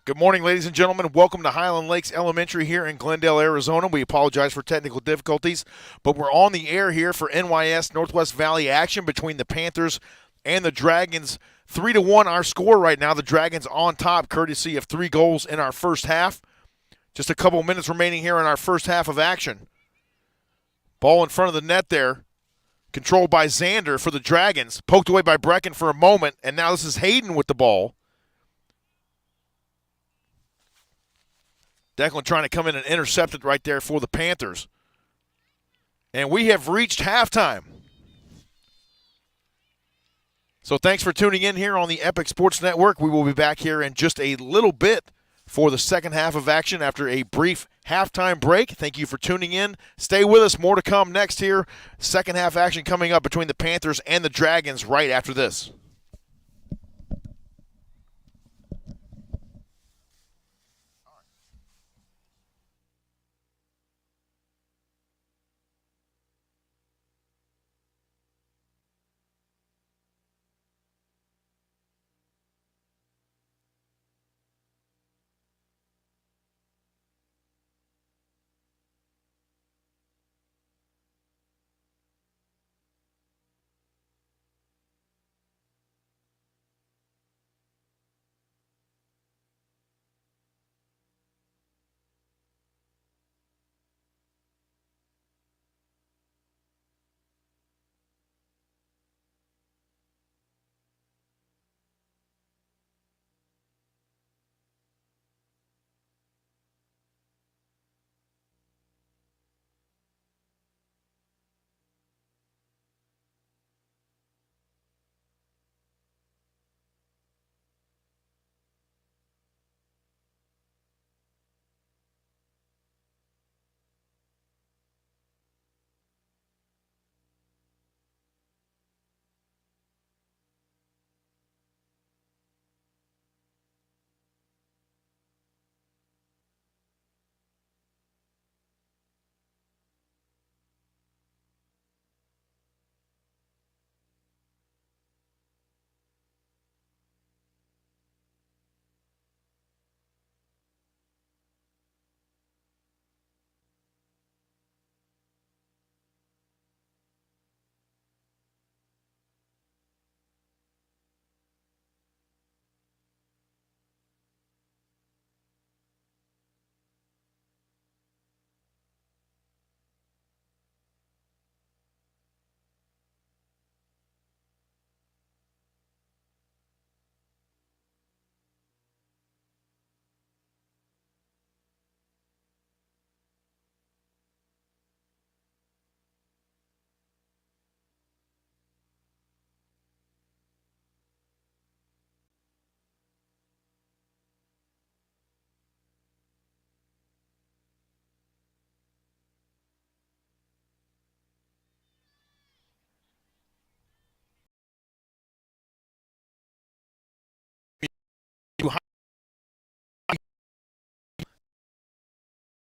Good morning, ladies and gentlemen. Welcome to Highland Lakes Elementary here in Glendale, Arizona. We apologize for technical difficulties, but we're on the air here for NYS Northwest Valley action between the Panthers and the Dragons. 3-1 our score right now. The Dragons on top, courtesy of 3 goals in our first half. Just a couple minutes remaining here in our first half of action. Ball in front of the net there. Controlled by Xander for the Dragons. Poked away by Brecken for a moment, and now this is Hayden with the ball. Declan trying to come in and intercept it right there for the Panthers. And we have reached halftime. So thanks for tuning in here on the Epic Sports Network. We will be back here in just a little bit for the second half of action after a brief halftime break. Thank you for tuning in. Stay with us. More to come next here. Second half action coming up between the Panthers and the Dragons right after this.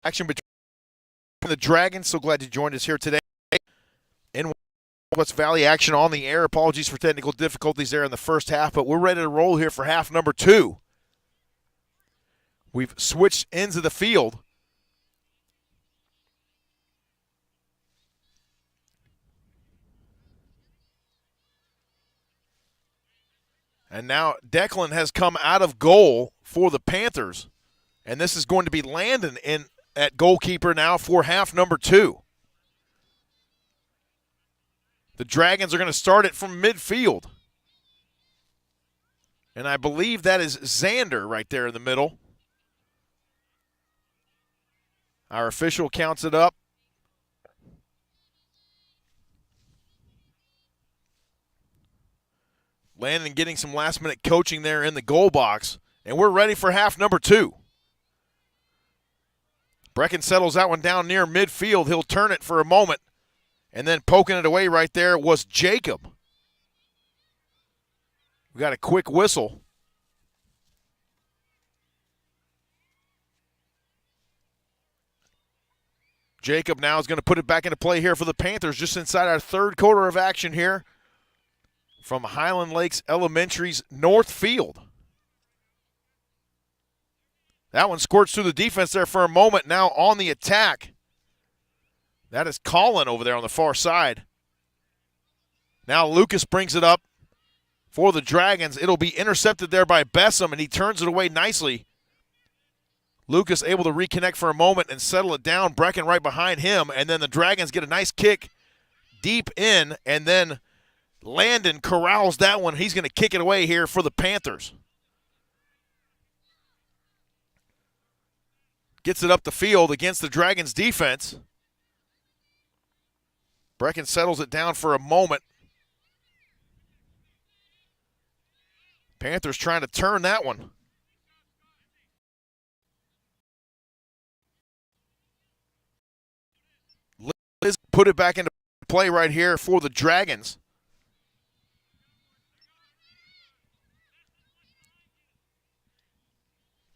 Action between the Dragons. So glad you joined us here today. In West Valley action on the air. Apologies for technical difficulties there in the first half, but we're ready to roll here for half number 2. We've switched ends of the field. And now Declan has come out of goal for the Panthers. And this is going to be Landon in at goalkeeper now for half number 2. The Dragons are going to start it from midfield. And I believe that is Xander right there in the middle. Our official counts it up. Landon getting some last-minute coaching there in the goal box. And we're ready for half number 2. Brecken settles that one down near midfield. He'll turn it for a moment. And then poking it away right there was Jacob. We got a quick whistle. Jacob now is going to put it back into play here for the Panthers just inside our third quarter of action here from Highland Lakes Elementary's North Field. That one squirts through the defense there for a moment. Now on the attack. That is Colin over there on the far side. Now Lucas brings it up for the Dragons. It'll be intercepted there by Bessem, and he turns it away nicely. Lucas able to reconnect for a moment and settle it down. Brecken right behind him, and then the Dragons get a nice kick deep in, and then Landon corrals that one. He's going to kick it away here for the Panthers. Gets it up the field against the Dragons defense. Brecken settles it down for a moment. Panthers trying to turn that one. Liz put it back into play right here for the Dragons.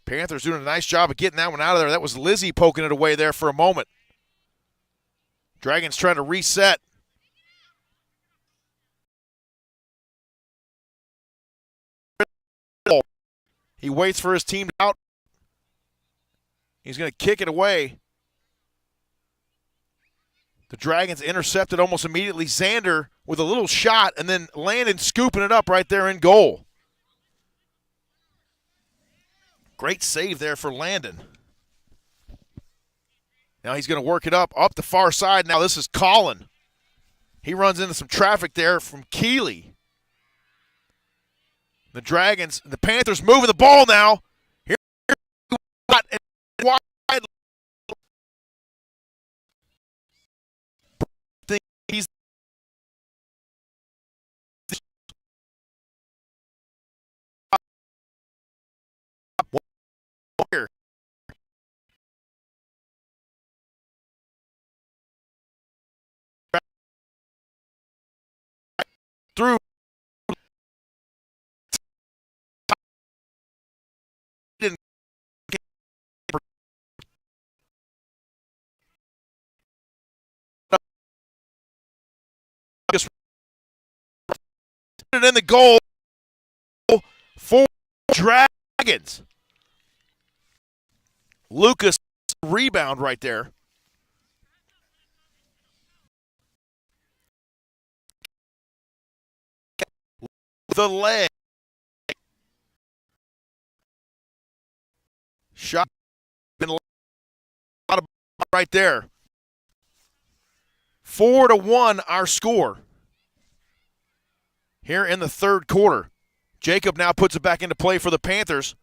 Panthers doing a nice job of getting that one out of there. That was Lizzie poking it away there for a moment. Dragons trying to reset. He waits for his team out. He's going to kick it away. The Dragons intercepted almost immediately. Xander with a little shot, and then Landon scooping it up right there in goal. Great save there for Landon. Now he's going to work it up the far side. Now this is Colin. He runs into some traffic there from Keeley. The Dragons, the Panthers moving the ball now. Here, wide. He's here. Through. It in the goal for Dragons. Lucas rebound right there. The leg. Shot been a lot of right there. 4-1 our score. Here in the third quarter. Jacob now puts it back into play for the Panthers.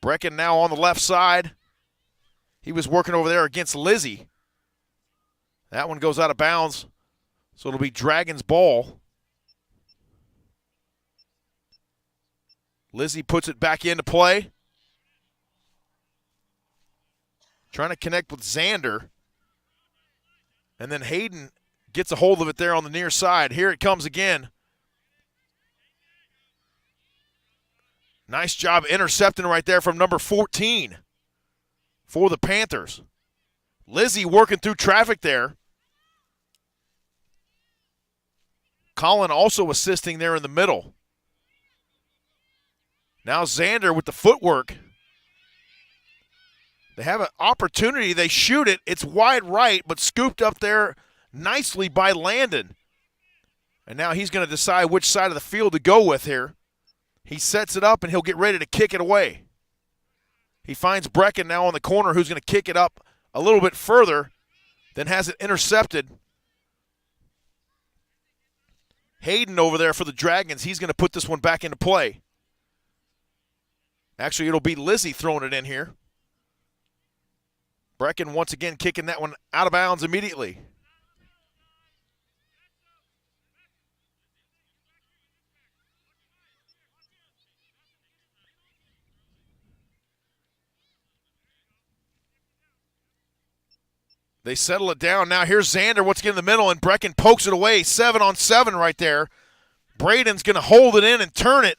Brecken now on the left side. He was working over there against Lizzie. That one goes out of bounds, so it'll be Dragons ball. Lizzie puts it back into play. Trying to connect with Xander. And then Hayden gets a hold of it there on the near side. Here it comes again. Nice job intercepting right there from number 14 for the Panthers. Lizzie working through traffic there. Colin also assisting there in the middle. Now Xander with the footwork. They have an opportunity. They shoot it. It's wide right, but scooped up there nicely by Landon. And now he's going to decide which side of the field to go with here. He sets it up, and he'll get ready to kick it away. He finds Brecken now on the corner, who's going to kick it up a little bit further, then has it intercepted. Hayden over there for the Dragons. He's going to put this one back into play. Actually, it'll be Lizzie throwing it in here. Brecken once again kicking that one out of bounds immediately. They settle it down. Now here's Xander. What's getting in the middle, and Brecken pokes it away. 7-on-7 right there. Braden's going to hold it in and turn it.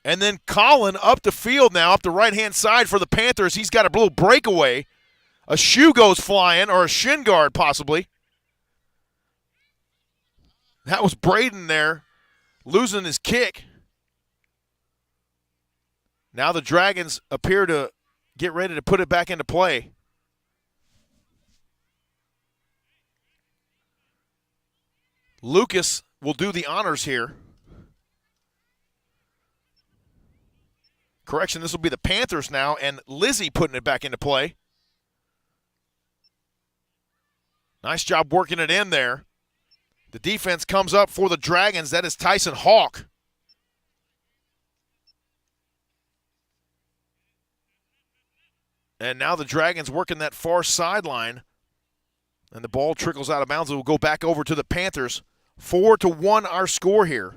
And then Colin up the field now, up the right-hand side for the Panthers. He's got a little breakaway. A shoe goes flying, or a shin guard possibly. That was Braden there, losing his kick. Now the Dragons appear to get ready to put it back into play. Lucas will do the honors here. Correction, this will be the Panthers now, and Lizzie putting it back into play. Nice job working it in there. The defense comes up for the Dragons. That is Tyson Hawk. And now the Dragons working that far sideline. And the ball trickles out of bounds. It will go back over to the Panthers. 4-1 our score here.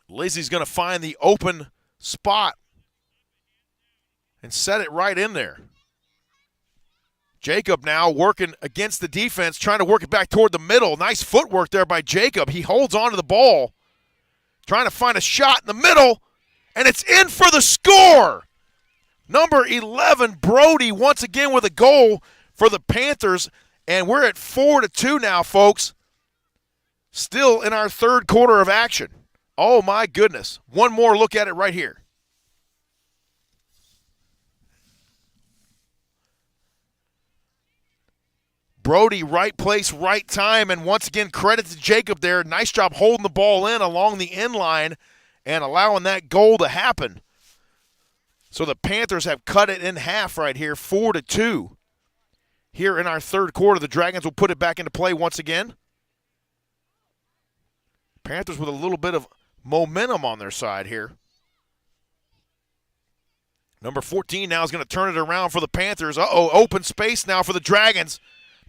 Lizzie's going to find the open spot and set it right in there. Jacob now working against the defense, trying to work it back toward the middle. Nice footwork there by Jacob. He holds on to the ball, trying to find a shot in the middle, and it's in for the score. Number 11, Brody, once again with a goal for the Panthers, and we're at 4-2 now, folks. Still in our third quarter of action. Oh, my goodness. One more look at it right here. Brody, right place, right time, and once again, credit to Jacob there. Nice job holding the ball in along the end line and allowing that goal to happen. So the Panthers have cut it in half right here, 4-2. Here in our third quarter, the Dragons will put it back into play once again. Panthers with a little bit of momentum on their side here. Number 14 now is going to turn it around for the Panthers. Open space now for the Dragons.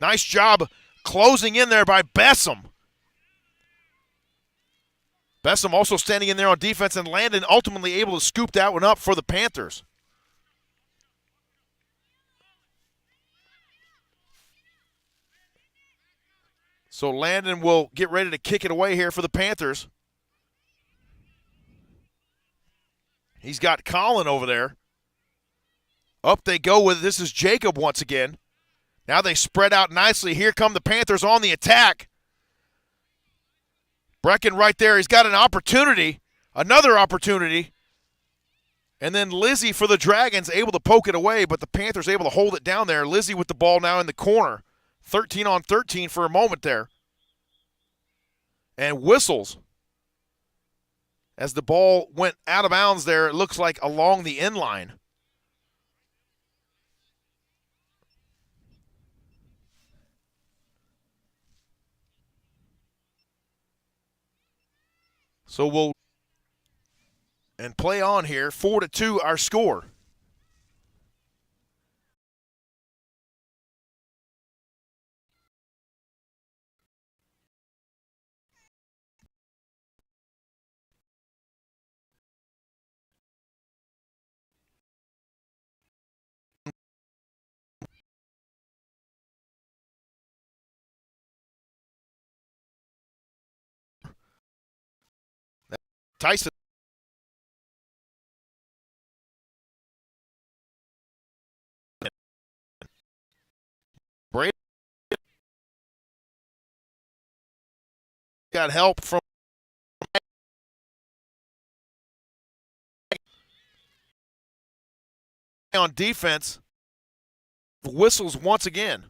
Nice job closing in there by Bessem. Bessem also standing in there on defense, and Landon ultimately able to scoop that one up for the Panthers. So Landon will get ready to kick it away here for the Panthers. He's got Colin over there. Up they go with, this is Jacob once again. Now they spread out nicely. Here come the Panthers on the attack. Brecken right there. He's got an opportunity, another opportunity. And then Lizzie for the Dragons able to poke it away, but the Panthers able to hold it down there. Lizzie with the ball now in the corner. 13 on 13 for a moment there. And whistles as the ball went out of bounds there, it looks like along the end line. So we'll and play on here. 4-2 our score. Tyson Brady got help from on defense. Whistles once again.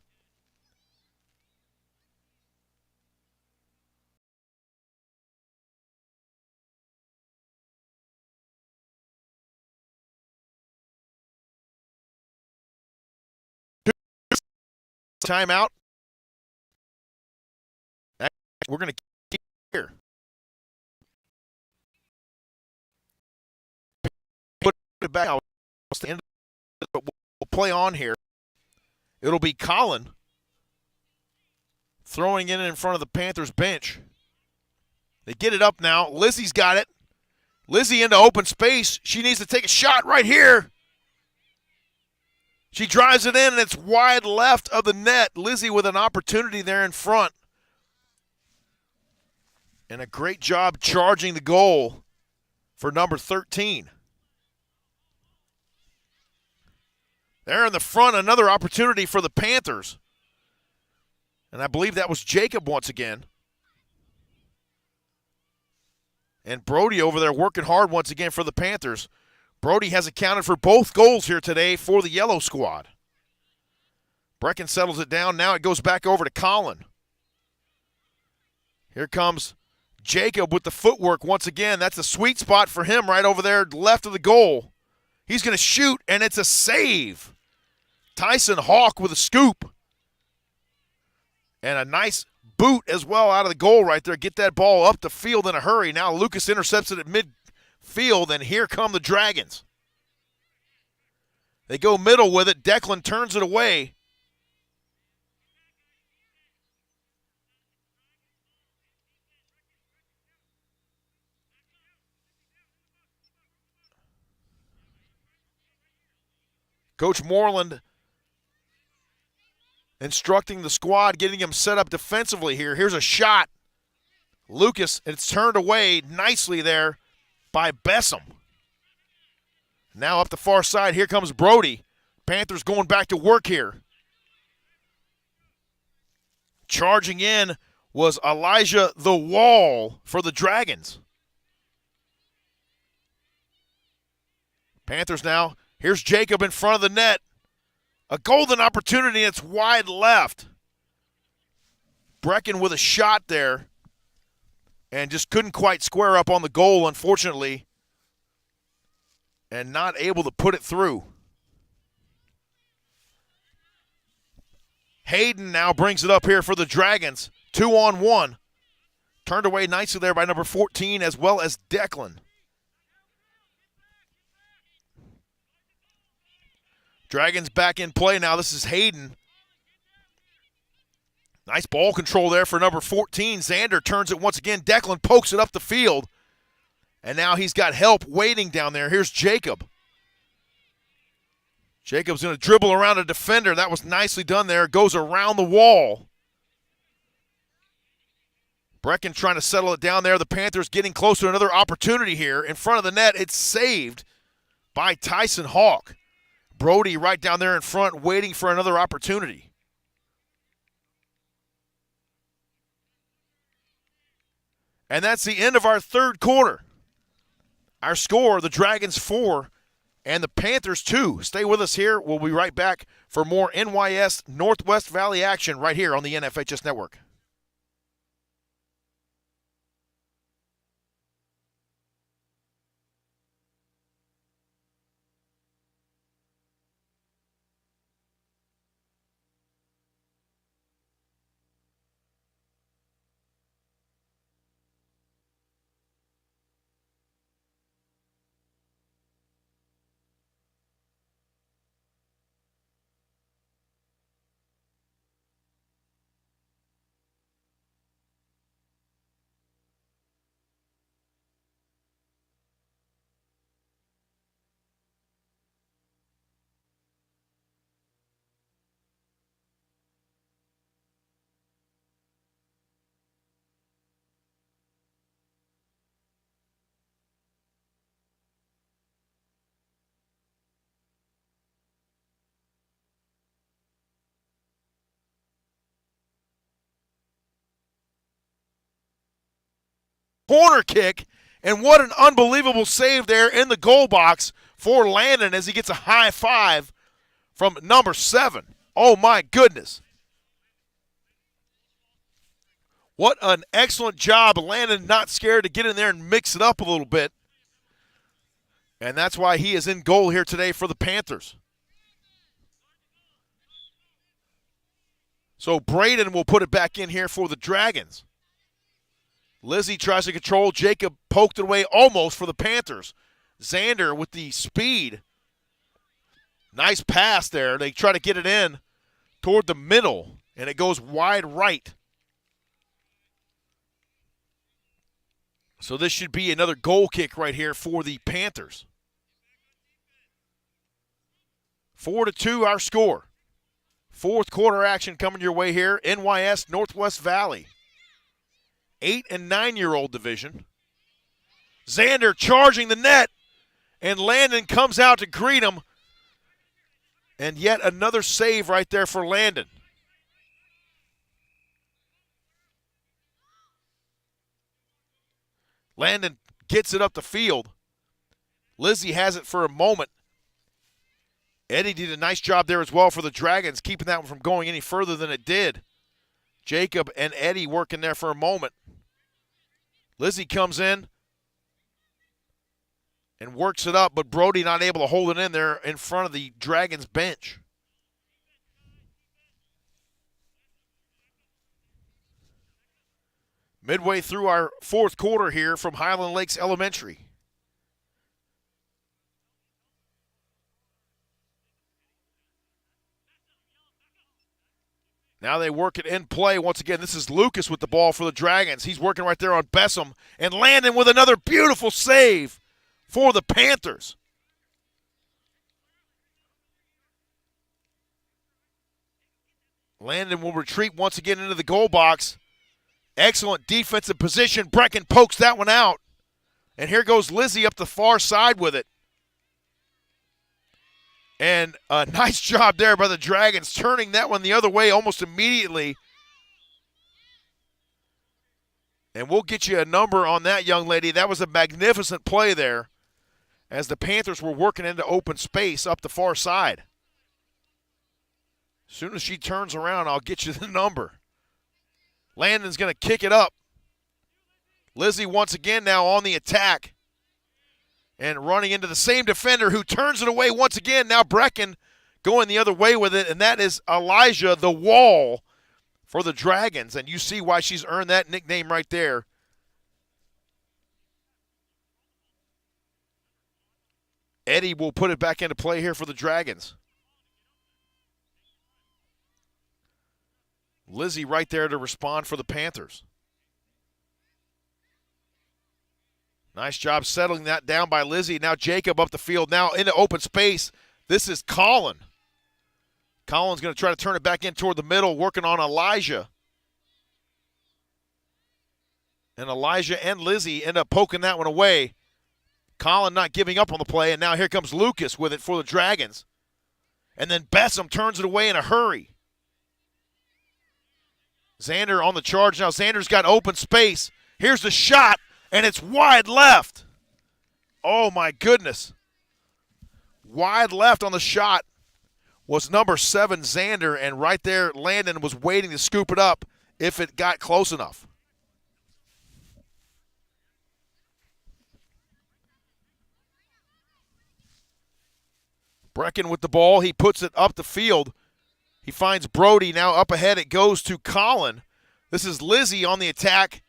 Timeout. We're going to keep here. Put it back out. But we'll play on here. It'll be Colin throwing it in front of the Panthers bench. They get it up now. Lizzie's got it. Lizzie into open space. She needs to take a shot right here. She drives it in, and it's wide left of the net. Lizzie with an opportunity there in front. And a great job charging the goal for number 13. There in the front, another opportunity for the Panthers. And I believe that was Jacob once again. And Brody over there working hard once again for the Panthers. Brody has accounted for both goals here today for the yellow squad. Brecken settles it down. Now it goes back over to Colin. Here comes Jacob with the footwork once again. That's a sweet spot for him right over there left of the goal. He's going to shoot, and it's a save. Tyson Hawk with a scoop. And a nice boot as well out of the goal right there. Get that ball up the field in a hurry. Now Lucas intercepts it at midfield, and here come the Dragons. They go middle with it. Declan turns it away. Coach Moreland instructing the squad, getting him set up defensively here. Here's a shot. Lucas, it's turned away nicely there by Bessem. Now up the far side, here comes Brody. Panthers going back to work here. Charging in was Elijah the Wall for the Dragons. Panthers now. Here's Jacob in front of the net. A golden opportunity, it's wide left. Brecken with a shot there and just couldn't quite square up on the goal, unfortunately, and not able to put it through. Hayden now brings it up here for the Dragons. 2-on-1. Turned away nicely there by number 14 as well as Declan. Dragons back in play now. This is Hayden. Nice ball control there for number 14. Xander turns it once again. Declan pokes it up the field. And now he's got help waiting down there. Here's Jacob. Jacob's going to dribble around a defender. That was nicely done there. Goes around the wall. Brecken trying to settle it down there. The Panthers getting close to another opportunity here. In front of the net, it's saved by Tyson Hawk. Brody right down there in front waiting for another opportunity. And that's the end of our third quarter. Our score, the Dragons 4 and the Panthers 2. Stay with us here. We'll be right back for more NYS Northwest Valley action right here on the NFHS Network. Corner kick, and what an unbelievable save there in the goal box for Landon as he gets a high five from number 7. Oh my goodness. What an excellent job. Landon not scared to get in there and mix it up a little bit. And that's why he is in goal here today for the Panthers. So Braden will put it back in here for the Dragons. Lizzie tries to control. Jacob poked it away almost for the Panthers. Xander with the speed. Nice pass there. They try to get it in toward the middle, and it goes wide right. So this should be another goal kick right here for the Panthers. 4-2 our score. Fourth quarter action coming your way here. NYS Northwest Valley. 8- and 9-year-old division. Xander charging the net, and Landon comes out to greet him. And yet another save right there for Landon. Landon gets it up the field. Lizzie has it for a moment. Eddie did a nice job there as well for the Dragons, keeping that one from going any further than it did. Jacob and Eddie working there for a moment. Lizzie comes in and works it up, but Brody not able to hold it in there in front of the Dragons bench. Midway through our fourth quarter here from Highland Lakes Elementary. Now they work it in play. Once again, this is Lucas with the ball for the Dragons. He's working right there on Bessem. And Landon with another beautiful save for the Panthers. Landon will retreat once again into the goal box. Excellent defensive position. Brecken pokes that one out. And here goes Lizzie up the far side with it. And a nice job there by the Dragons, turning that one the other way almost immediately. And we'll get you a number on that, young lady. That was a magnificent play there as the Panthers were working into open space up the far side. As soon as she turns around, I'll get you the number. Landon's going to kick it up. Lizzie once again now on the attack. And running into the same defender who turns it away once again. Now Brecken going the other way with it, and that is Elijah the Wall for the Dragons. And you see why she's earned that nickname right there. Eddie will put it back into play here for the Dragons. Lizzie right there to respond for the Panthers. Nice job settling that down by Lizzie. Now Jacob up the field. Now into open space. This is Colin. Colin's going to try to turn it back in toward the middle, working on Elijah. And Elijah and Lizzie end up poking that one away. Colin not giving up on the play, and now here comes Lucas with it for the Dragons. And then Bessem turns it away in a hurry. Xander on the charge now. Xander's got open space. Here's the shot. And it's wide left. Oh, my goodness. Wide left on the shot was number 7, Xander, and right there Landon was waiting to scoop it up if it got close enough. Brecken with the ball. He puts it up the field. He finds Brody. Now up ahead it goes to Colin. This is Lizzie on the attack.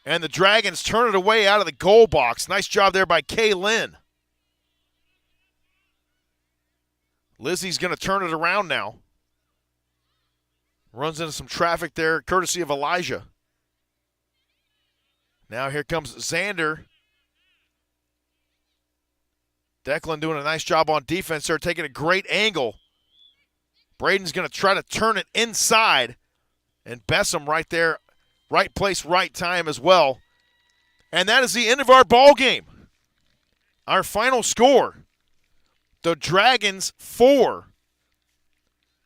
And the Dragons turn it away out of the goal box. Nice job there by Kay Lynn. Lizzie's going to turn it around now. Runs into some traffic there, courtesy of Elijah. Now here comes Xander. Declan doing a nice job on defense there, taking a great angle. Braden's going to try to turn it inside. And Bessem right there. Right place, right time as well. And that is the end of our ball game. Our final score, the Dragons 4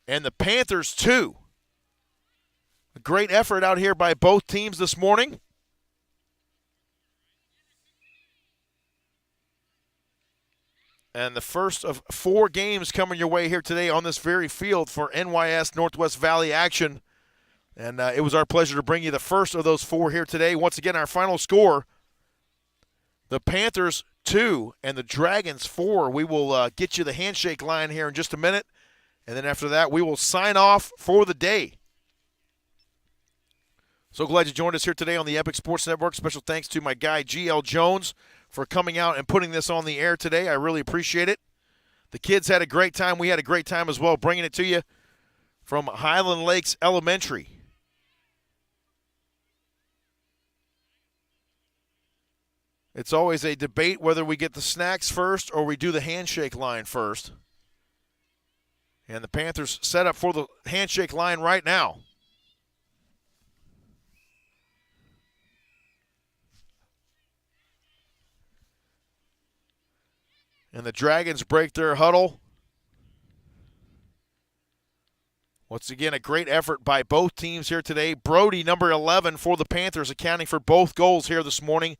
and the Panthers 2. A great effort out here by both teams this morning. And the first of 4 games coming your way here today on this very field for NYS Northwest Valley action. And it was our pleasure to bring you the first of those 4 here today. Once again, our final score, the Panthers 2 and the Dragons 4. We will get you the handshake line here in just a minute. And then after that, we will sign off for the day. So glad you joined us here today on the Epic Sports Network. Special thanks to my guy, G.L. Jones, for coming out and putting this on the air today. I really appreciate it. The kids had a great time. We had a great time as well, bringing it to you from Highland Lakes Elementary. It's always a debate whether we get the snacks first or we do the handshake line first. And the Panthers set up for the handshake line right now. And the Dragons break their huddle. Once again, a great effort by both teams here today. Brody, number 11 for the Panthers, accounting for both goals here this morning.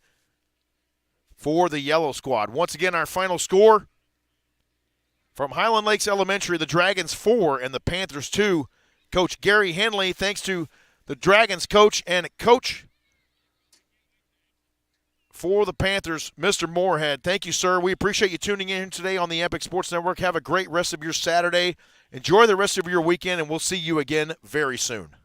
for the Yellow Squad. Once again, our final score from Highland Lakes Elementary, the Dragons 4 and the Panthers 2. Coach Gary Henley, thanks to the Dragons coach and coach for the Panthers, Mr. Moorhead. Thank you, sir. We appreciate you tuning in today on the Epic Sports Network. Have a great rest of your Saturday. Enjoy the rest of your weekend, and we'll see you again very soon.